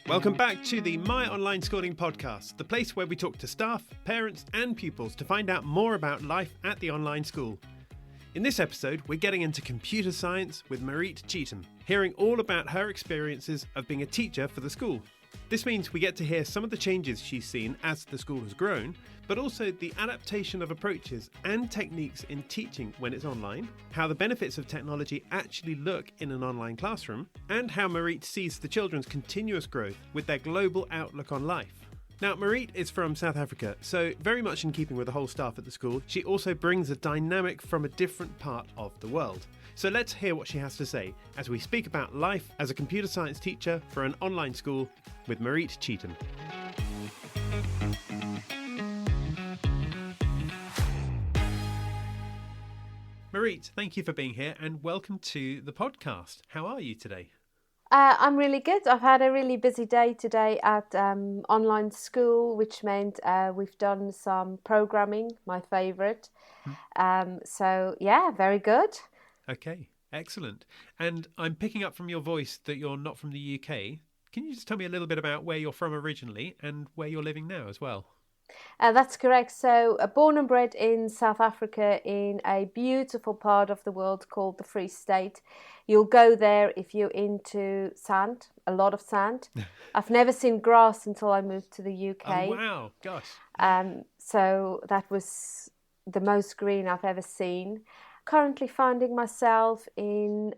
Welcome back to the My Online Schooling Podcast, the place where we talk to staff, parents and pupils to find out more about life at the online school. In this episode, we're getting into computer science with Mariet Cheetham, hearing all about her experiences of being a teacher for the school. This means we get to hear some of the changes she's seen as the school has grown, but also the adaptation of approaches and techniques in teaching when it's online, how the benefits of technology actually look in an online classroom, and how Mariet sees the children's continuous growth with their global outlook on life. Now, Mariet is from South Africa, so very much in keeping with the whole staff at the school, she also brings a dynamic from a different part of the world. So let's hear what she has to say as we speak about life as a computer science teacher for an online school with Mariet Cheetham. Mariet, thank you for being here and welcome to the podcast. How are you today? I'm really good. I've had a really busy day today at online school, which meant we've done some programming, my favourite. So, yeah, very good. Okay, excellent. And I'm picking up from your voice that you're not from the UK. Can you just tell me a little bit about where you're from originally and where you're living now as well? That's correct. So, born and bred in South Africa in a beautiful part of the world called the Free State. You'll go there if you're into sand, a lot of sand. I've never seen grass until I moved to the UK. Oh, wow. Gosh. So that was the most green I've ever seen. Currently finding myself in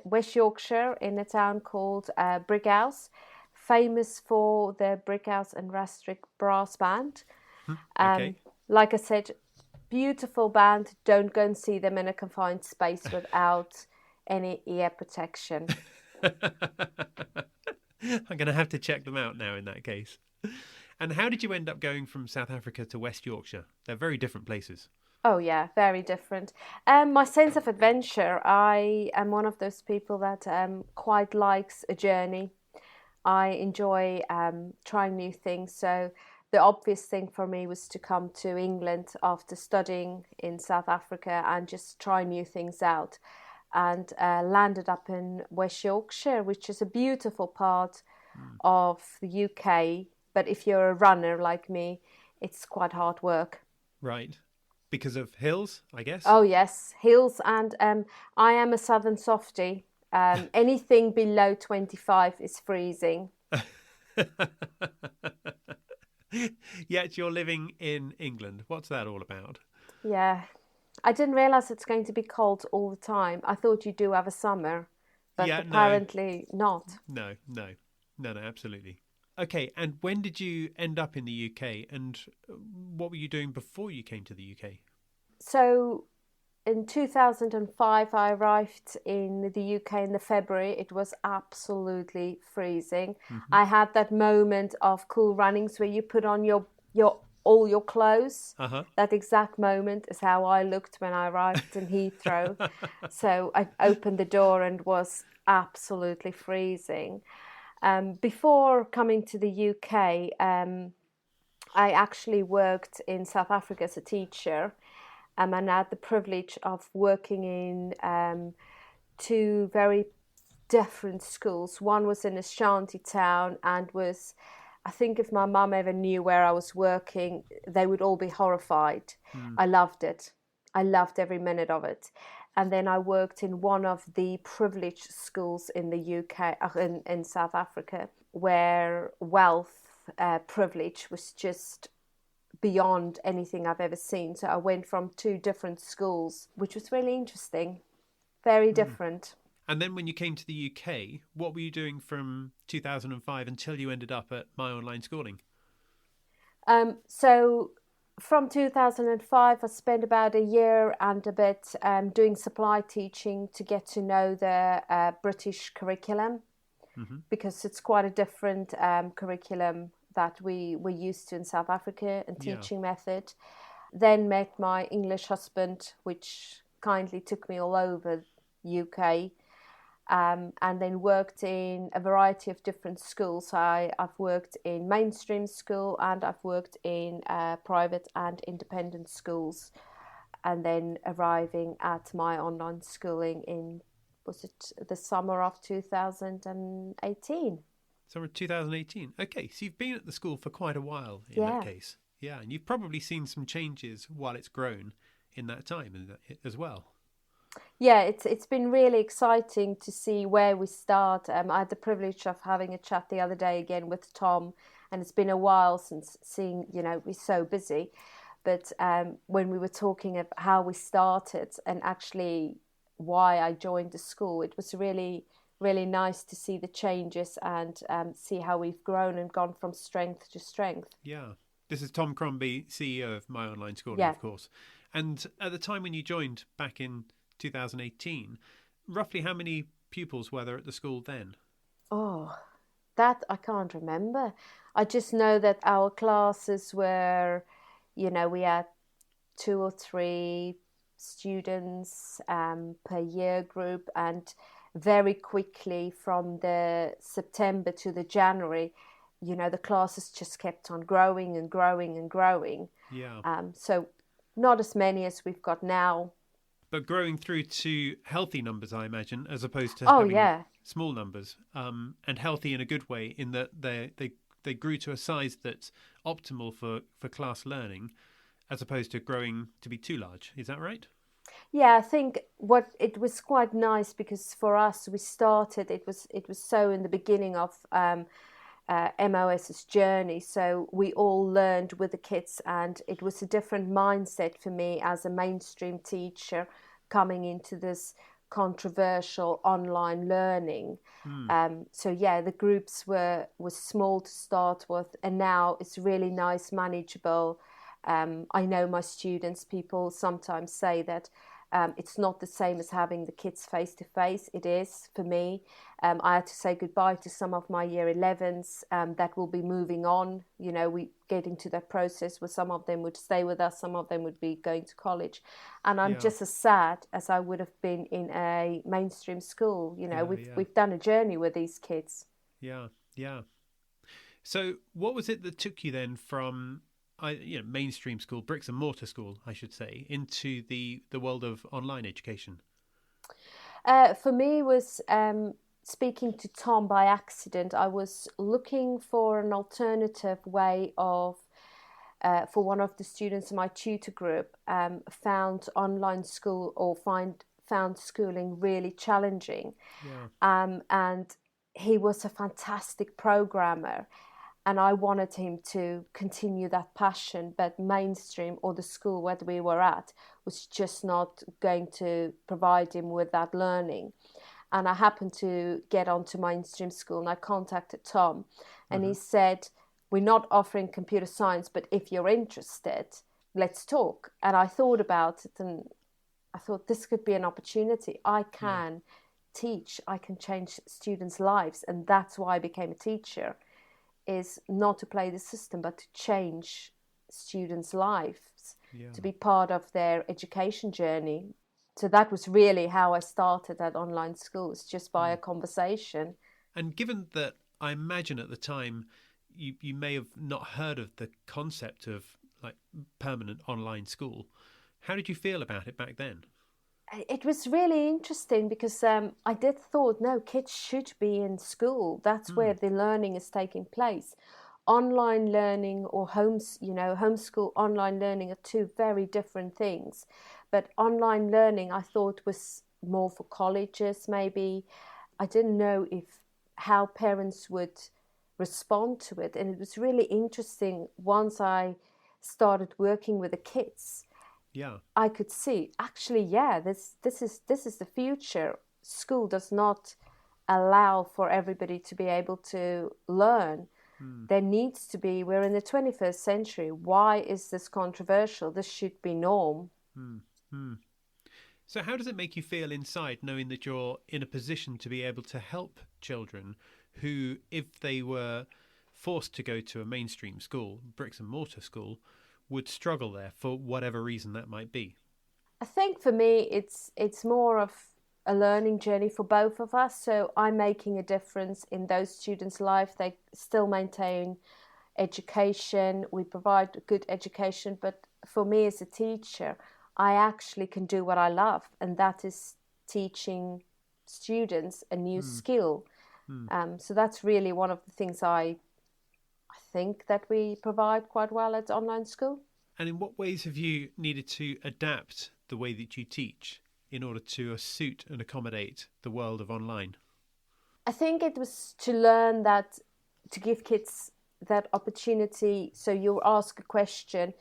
West Yorkshire in a town called Brickhouse, famous for their Brickhouse and Rastrick brass band. Okay. Like I said, beautiful band. Don't go and see them in a confined space without any ear protection. I'm going to have to check them out now in that case. And how did you end up going from South Africa to West Yorkshire? They're very different places. Oh yeah, very different. My sense of adventure, I am one of those people that quite likes a journey. I enjoy trying new things. So the obvious thing for me was to come to England after studying in South Africa and just try new things out. And landed up in West Yorkshire, which is a beautiful part of the UK. But if you're a runner like me, it's quite hard work. Right. Because of hills, I guess? Oh, yes, hills. And I am a southern softie. Anything below 25 is freezing. Yet you're living in England. What's that all about? Yeah. I didn't realise it's going to be cold all the time. I thought you do have a summer, but apparently not. No, absolutely. Okay, and when did you end up in the UK and what were you doing before you came to the UK? So in 2005, I arrived in the UK in the February. It was absolutely freezing. I had that moment of Cool Runnings where you put on your all your clothes. That exact moment is how I looked when I arrived in Heathrow. So I opened the door and was absolutely freezing. Before coming to the UK, I actually worked in South Africa as a teacher, and I had the privilege of working in two very different schools. One was in a shanty town and was, I think if my mum ever knew where I was working, they would all be horrified. I loved it. I loved every minute of it. And then I worked in one of the privileged schools in the UK, in South Africa, where wealth, privilege was just beyond anything I've ever seen. So I went from two different schools, which was really interesting, very different. And then when you came to the UK, what were you doing from 2005 until you ended up at My Online Schooling? So from 2005, I spent about a year and a bit doing supply teaching to get to know the British curriculum, because it's quite a different curriculum that we were used to in South Africa and teaching method. Then met my English husband, which kindly took me all over UK. And then worked in a variety of different schools. I've worked in mainstream school and I've worked in private and independent schools. And then arriving at My Online Schooling in, was it the summer of 2018? Summer 2018. Okay, so you've been at the school for quite a while in that case. Yeah, and you've probably seen some changes while it's grown in that time as well. Yeah, it's been really exciting to see where we start. I had the privilege of having a chat the other day again with Tom, and it's been a while since seeing, we're so busy. But when we were talking about how we started and actually why I joined the school, it was really, really nice to see the changes and see how we've grown and gone from strength to strength. Yeah. This is Tom Crombie, CEO of My Online Schooling, of course. And at the time when you joined back in 2018, roughly how many pupils were there at the school then? Oh, that I can't remember. I just know that our classes were, we had 2 or 3 students per year group, and very quickly from the September to the January, the classes just kept on growing and growing and growing. Yeah. So not as many as we've got now. But growing through to healthy numbers, I imagine, as opposed to having small numbers, and healthy in a good way, in that they grew to a size that's optimal for class learning, as opposed to growing to be too large. Is that right? Yeah, I think it was quite nice because for us we started. It was so in the beginning of MOS's journey, so we all learned with the kids, and it was a different mindset for me as a mainstream teacher coming into this controversial online learning. So yeah, the groups was small to start with, and now it's really nice, manageable. I know my students, people sometimes say that it's not the same as having the kids face to face. It is for me. I had to say goodbye to some of my year 11s that will be moving on. We get into that process where some of them would stay with us, some of them would be going to college. And I'm just as sad as I would have been in a mainstream school. We've done a journey with these kids. Yeah, yeah. So what was it that took you then from mainstream school, bricks and mortar school, I should say, into the world of online education? For me, was speaking to Tom by accident. I was looking for an alternative way of, for one of the students in my tutor group, found online school or found schooling really challenging. Yeah. And he was a fantastic programmer. And I wanted him to continue that passion, but mainstream or the school where we were at was just not going to provide him with that learning. And I happened to get onto mainstream school, and I contacted Tom, and he said, "We're not offering computer science, but if you're interested, let's talk." And I thought about it, and I thought this could be an opportunity. I can teach, I can change students' lives, and that's why I became a teacher. Is not to play the system, but to change students' lives, to be part of their education journey. So that was really how I started at online schools, just by a conversation. And given that, I imagine at the time you may have not heard of the concept of like permanent online school. How did you feel about it back then? It was really interesting because I did thought, no, kids should be in school. That's where the learning is taking place. Online learning or homeschool online learning are two very different things. But online learning, I thought, was more for colleges, maybe. I didn't know how parents would respond to it. And it was really interesting once I started working with the kids. Yeah, I could see actually, this is the future. School does not allow for everybody to be able to learn. There needs to be. We're in the 21st century. Why is this controversial? This should be norm. So how does it make you feel inside, knowing that you're in a position to be able to help children who, if they were forced to go to a mainstream school, bricks and mortar school, would struggle there for whatever reason that might be? I think for me, it's more of a learning journey for both of us. So I'm making a difference in those students' life. They still maintain education. We provide good education. But for me as a teacher, I actually can do what I love, and that is teaching students a new skill. So that's really one of the things I think that we provide quite well at online school. And in what ways have you needed to adapt the way that you teach in order to suit and accommodate the world of online? I think it was to learn that, to give kids that opportunity. So you ask a question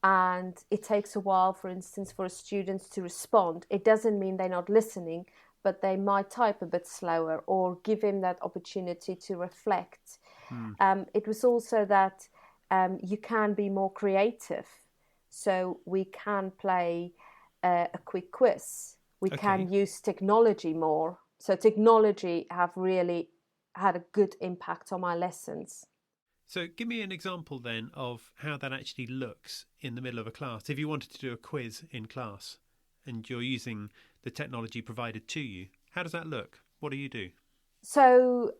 and it takes a while, for instance, for students to respond. It doesn't mean they're not listening, but they might type a bit slower, or give him that opportunity to reflect. It was also that you can be more creative. So we can play a quick quiz. We can use technology more. So technology have really had a good impact on my lessons. So give me an example then of how that actually looks in the middle of a class. If you wanted to do a quiz in class and you're using the technology provided to you, how does that look? What do you do? So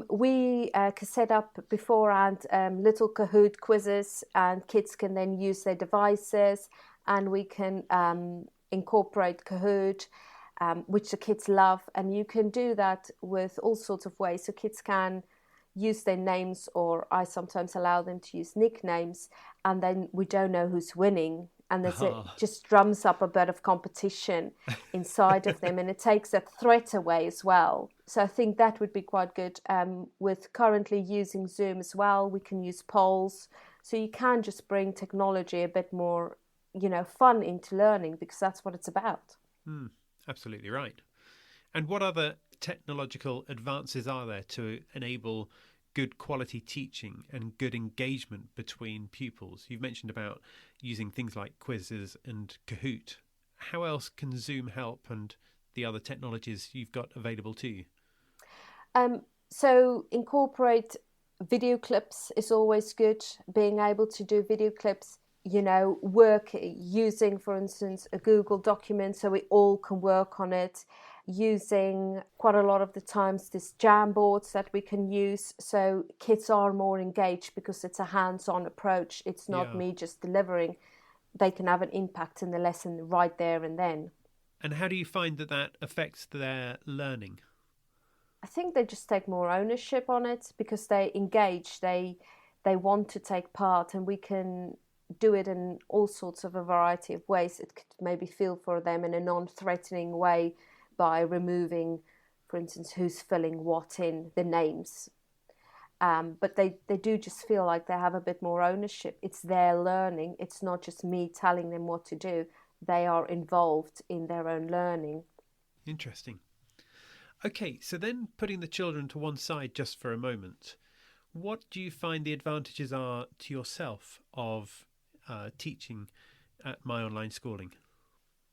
we can set up beforehand little Kahoot quizzes, and kids can then use their devices, and we can incorporate Kahoot, which the kids love. And you can do that with all sorts of ways. So kids can use their names, or I sometimes allow them to use nicknames, and then we don't know who's winning. And it just drums up a bit of competition inside of them, and it takes that threat away as well. So I think that would be quite good. With currently using Zoom as well, we can use polls. So you can just bring technology a bit more, fun into learning, because that's what it's about. Absolutely right. And what other technological advances are there to enable good quality teaching and good engagement between pupils? You've mentioned about using things like quizzes and Kahoot. How else can Zoom help, and the other technologies you've got available to you? So incorporate video clips is always good. Being able to do video clips, work using, for instance, a Google document so we all can work on it. Using quite a lot of the times this Jamboards that we can use, so kids are more engaged because it's a hands-on approach. It's not me just delivering. They can have an impact in the lesson right there and then. And how do you find that affects their learning? I think they just take more ownership on it because they engage. They want to take part, and we can do it in all sorts of a variety of ways. It could maybe feel for them in a non-threatening way, by removing, for instance, who's filling what in the names. But they do just feel like they have a bit more ownership. It's their learning. It's not just me telling them what to do. They are involved in their own learning. Interesting. Okay, so then putting the children to one side just for a moment, what do you find the advantages are to yourself of teaching at My Online Schooling?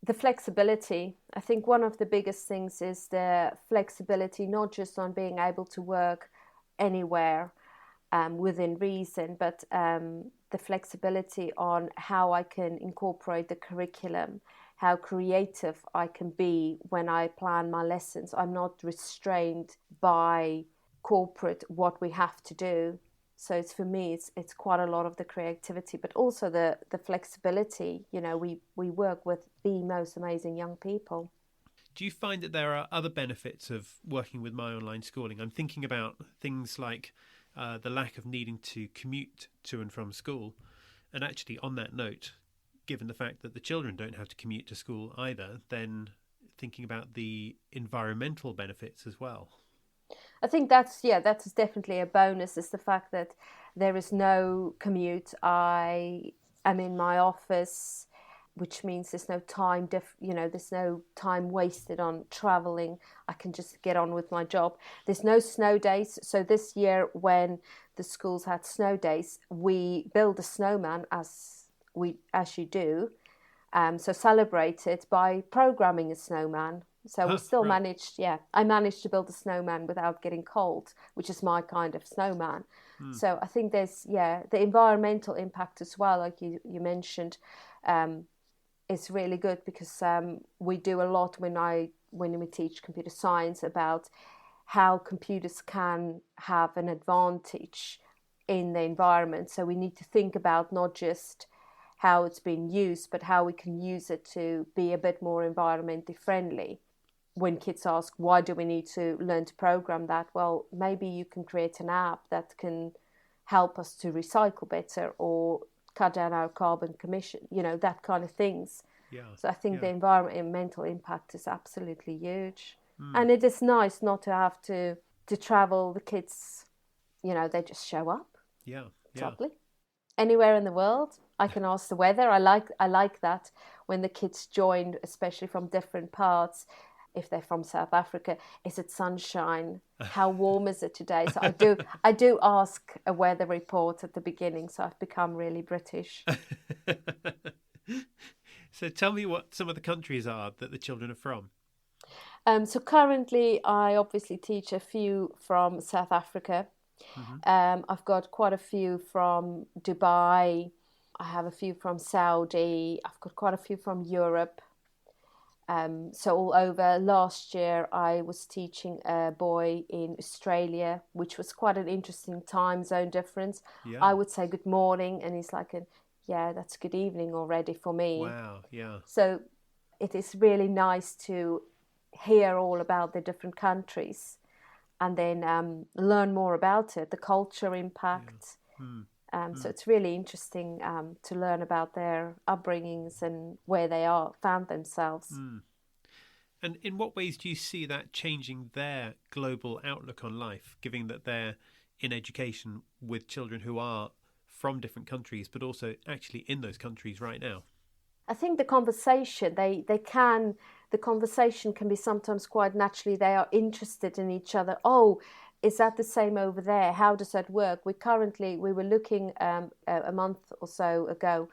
The flexibility. I think one of the biggest things is the flexibility, not just on being able to work anywhere within reason, but the flexibility on how I can incorporate the curriculum, how creative I can be when I plan my lessons. I'm not restrained by corporate what we have to do. So it's, for me, it's quite a lot of the creativity, but also the flexibility. We work with the most amazing young people. Do you find that there are other benefits of working with My Online Schooling? I'm thinking about things like the lack of needing to commute to and from school. And actually, on that note, given the fact that the children don't have to commute to school either, then thinking about the environmental benefits as well. I think that's definitely a bonus, is the fact that there is no commute. I am in my office, which means there's no time, there's no time wasted on traveling. I can just get on with my job. There's no snow days. So this year, when the schools had snow days, we build a snowman as you do. So celebrate it by programming a snowman. So we still managed, I managed to build a snowman without getting cold, which is my kind of snowman. So I think there's, the environmental impact as well, like you mentioned, is really good, because we do a lot when we teach computer science about how computers can have an advantage in the environment. So we need to think about not just how it's being used, but how we can use it to be a bit more environmentally friendly. when kids ask, why do we need to learn to program that? Well, maybe you can create an app that can help us to recycle better or cut down our carbon emission, that kind of things. Yeah. So I think the environmental impact is absolutely huge. Mm. And it is nice not to have to travel. The kids, they just show up. Yeah. It's lovely. Anywhere in the world, I can ask the weather. I like that when the kids join, especially from different parts. If they're from South Africa, is it sunshine? How warm is it today? So I do ask a weather report at the beginning. So I've become really British. So tell me what some of the countries are that the children are from. So currently, I obviously teach a few from South Africa. Mm-hmm. I've got quite a few from Dubai. I have a few from Saudi. I've got quite a few from Europe. So all over. Last year, I was teaching a boy in Australia, which was quite an interesting time zone difference. Yeah. I would say good morning, and he's like, yeah, that's good evening already for me. Wow, yeah. So it is really nice to hear all about the different countries and then learn more about it, the culture impact. Yeah. So it's really interesting to learn about their upbringings and where they found themselves. Mm. And in what ways do you see that changing their global outlook on life, given that they're in education with children who are from different countries, but also actually in those countries right now? I think the conversation, the conversation can be sometimes quite naturally. They are interested in each other. Oh, is that the same over there? How does that work? We were looking a month or so ago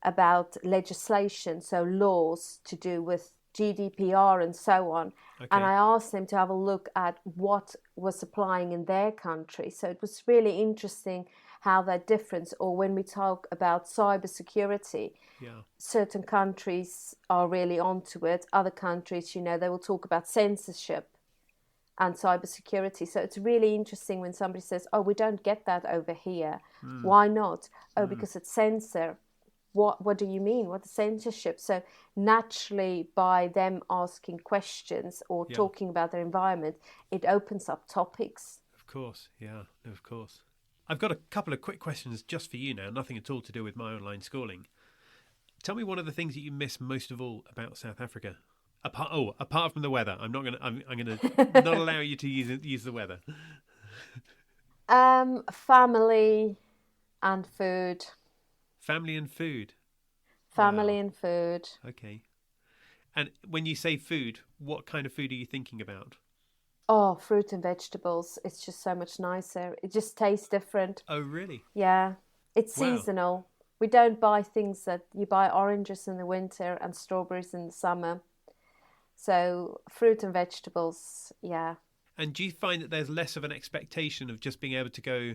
about legislation, so laws to do with GDPR and so on. Okay. And I asked them to have a look at what was applying in their country. So it was really interesting how that difference, or when we talk about cybersecurity, certain countries are really onto it. Other countries, they will talk about censorship and cybersecurity. So it's really interesting when somebody says, oh, we don't get that over here. Why not? Oh, because it's censor. What do you mean? What is censorship? So naturally, by them asking questions or talking about their environment, it opens up topics. Of course, yeah, of course. I've got a couple of quick questions just for you now, nothing at all to do with my online schooling. Tell me one of the things that you miss most of all about South Africa. Apart from the weather. I'm going to not allow you to use the weather. Family and food. Family and food. Family and food. Okay. And when you say food, what kind of food are you thinking about? Oh, fruit and vegetables. It's just so much nicer. It just tastes different. Oh, really? Yeah. It's seasonal. We don't buy things that you buy oranges in the winter and strawberries in the summer. So fruit and vegetables, yeah. And do you find that there's less of an expectation of just being able to go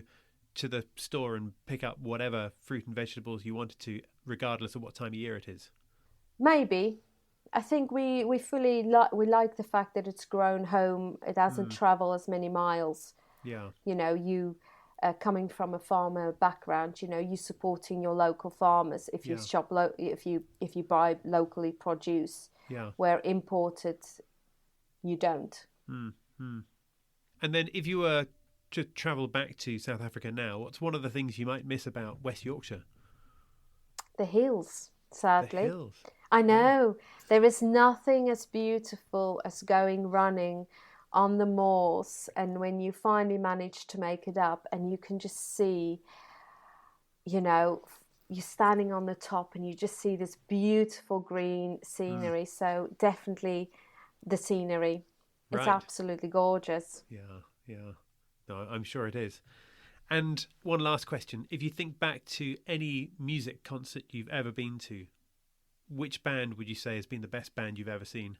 to the store and pick up whatever fruit and vegetables you wanted to, regardless of what time of year it is? Maybe. I think we fully we like the fact that it's grown home. It doesn't travel as many miles. Yeah. You coming from a farmer background, you supporting your local farmers if you shop if you buy locally produce. Yeah. Where imported, you don't. And then if you were to travel back to South Africa now, what's one of the things you might miss about West Yorkshire? The hills, sadly. The hills. I know. There is nothing as beautiful as going running on the moors, and when you finally manage to make it up and you can just see, you're standing on the top and you just see this beautiful green scenery. So definitely the scenery. It's absolutely gorgeous. Yeah. No, I'm sure it is. And one last question. If you think back to any music concert you've ever been to, which band would you say has been the best band you've ever seen?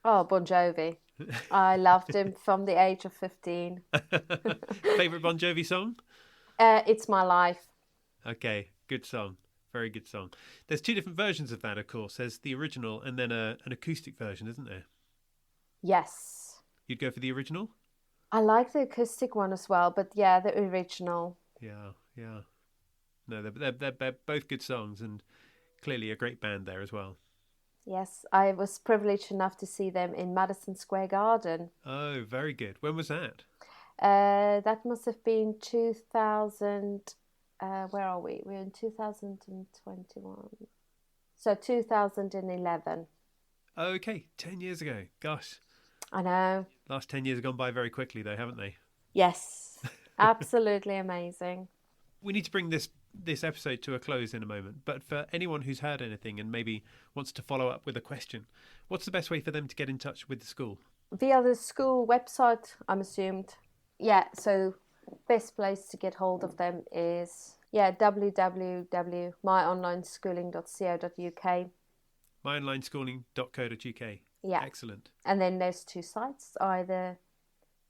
Oh, Bon Jovi. I loved him from the age of 15. Favourite Bon Jovi song? It's My Life. Okay, good song. Very good song. There's two different versions of that, of course. There's the original and then an acoustic version, isn't there? Yes. You'd go for the original? I like the acoustic one as well, but yeah, the original. Yeah. No, they're both good songs and clearly a great band there as well. Yes, I was privileged enough to see them in Madison Square Garden. Oh, very good. When was that? That must have been 2000. Where are we? We're in 2021. So 2011. Okay, 10 years ago. Gosh. I know. Last 10 years have gone by very quickly, though, haven't they? Yes, absolutely amazing. We need to bring this episode to a close in a moment, but for anyone who's heard anything and maybe wants to follow up with a question, what's the best way for them to get in touch with the school? Via the school website, I'm assumed. Yeah, so best place to get hold of them is www.myonlineschooling.co.uk. myonlineschooling.co.uk. Yeah. Excellent. And then there's two sites, either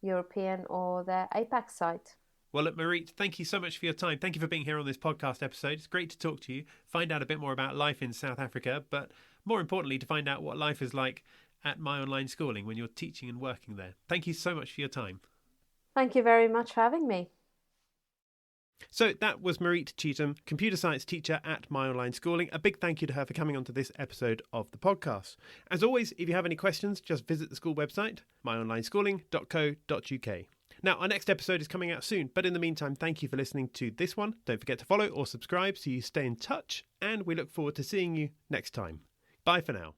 European or the APAC site. Well, look, Mariet, thank you so much for your time. Thank you for being here on this podcast episode. It's great to talk to you, find out a bit more about life in South Africa, but more importantly, to find out what life is like at My Online Schooling when you're teaching and working there. Thank you so much for your time. Thank you very much for having me. So that was Mariet Cheetham, computer science teacher at My Online Schooling. A big thank you to her for coming onto this episode of the podcast. As always, if you have any questions, just visit the school website, myonlineschooling.co.uk. Now, our next episode is coming out soon, but in the meantime, thank you for listening to this one. Don't forget to follow or subscribe so you stay in touch, and we look forward to seeing you next time. Bye for now.